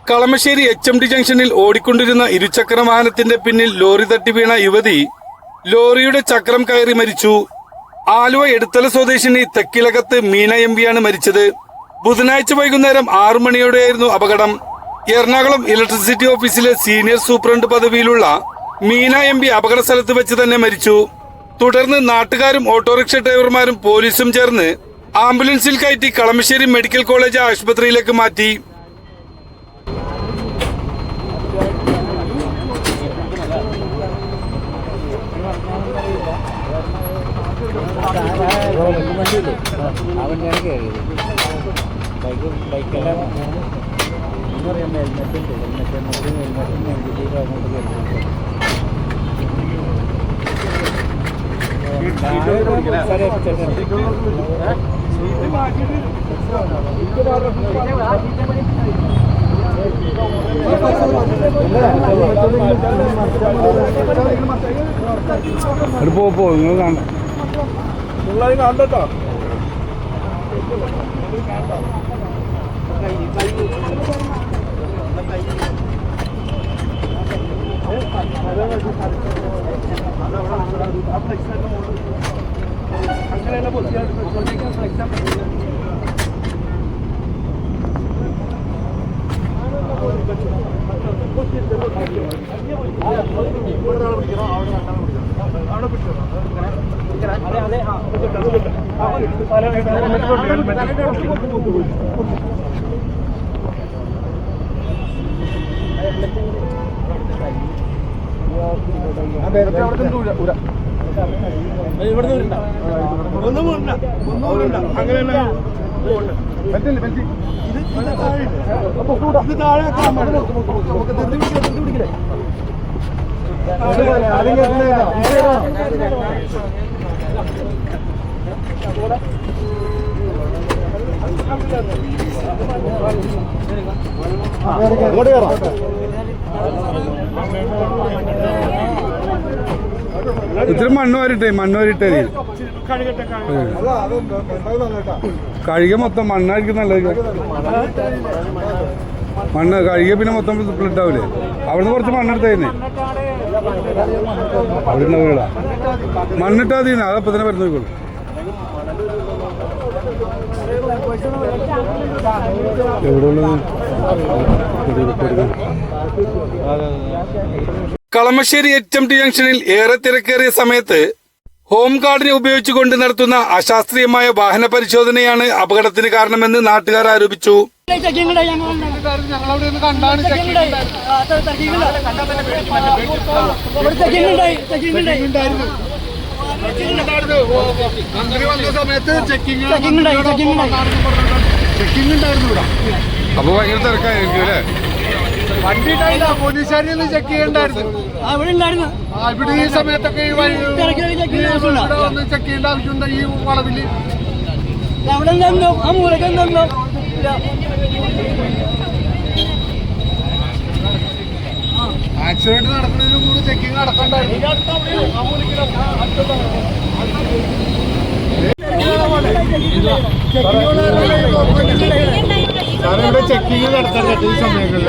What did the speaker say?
Kalamassery HMD ജംഗ്ഷനിൽ ഓടിക്കൊണ്ടിരുന്ന ഇരുചക്ര വാഹനത്തിന്റെ പിന്നിൽ ലോറി തട്ടി വീണ യുവതി ലോറിയുടെ ചക്രം കയറി മരിച്ചു. ആലുവ എടത്തല സ്വദേശിനി തെക്കിലകത്ത് മീന MP യാണ് മരിച്ചത്. ബുധനാഴ്ച വൈകുന്നേരം 6 മണിയോടെയായിരുന്നു അപകടം. എറണാകുളം ഇലക്ട്രിസിറ്റി ഓഫീസിലെ സീനിയർ സൂപ്രണ്ട് പദവിയിലുള്ള മീന MP അപകട സ്ഥലത്ത് വെച്ച് തന്നെ മരിച്ചു. തുടർന്ന് നാട്ടുകാരും ഓട്ടോറിക്ഷ ഡ്രൈവർമാരും പോലീസും ചേർന്ന് ആംബുലൻസിൽ കയറ്റി കളമശ്ശേരി മെഡിക്കൽ കോളേജ് ആശുപത്രിയിലേക്ക് മാറ്റി. പോ നിങ്ങൾ കാണാം കണ്ടോ. ഇത്തിരി മണ്ണ് വരിട്ടേ കഴുകിയ മൊത്തം മണ്ണായിരിക്കും നല്ലത്. മണ്ണ് കഴുകിയ പിന്നെ മൊത്തം സ്പ്ലിറ്റ് ആവില്ലേ. അവിടുന്ന് കുറച്ച് മണ്ണെടുത്തായിരുന്നേ. അവിടെ ഉണ്ടാവില്ല മണ്ണിട്ടാ മതി. അതപ്പം തന്നെ വരുന്ന നോക്കുള്ളൂ. കളമശ്ശേരി HMD ജംഗ്ഷനിൽ ഏറെ തിരക്കേറിയ സമയത്ത് ഹോം ഗാർഡിനെ ഉപയോഗിച്ചുകൊണ്ട് നടത്തുന്ന അശാസ്ത്രീയമായ വാഹന പരിശോധനയാണ് അപകടത്തിന് കാരണമെന്ന് നാട്ടുകാർ ആരോപിച്ചു. അപ്പൊ ഭയങ്കര തിരക്കായിരിക്കും അല്ലേ. വണ്ടി പോലീസുകാരിൽ ചെക്ക് ചെയ്യണ്ടായിരുന്നു. ഇവിടെ ഈ സമയത്തൊക്കെ ചെക്ക് ചെയ്യേണ്ട ആവശ്യമുണ്ട്. ഈ വളവില് ആക്സിഡന്റ് നടക്കുന്നതിന് മുമ്പ് ചെക്കിങ് നടക്കണ്ടായിരുന്നു. ഇവിടെ ചെക്കിങ് നടത്താൻ ഈ സമയങ്ങളിൽ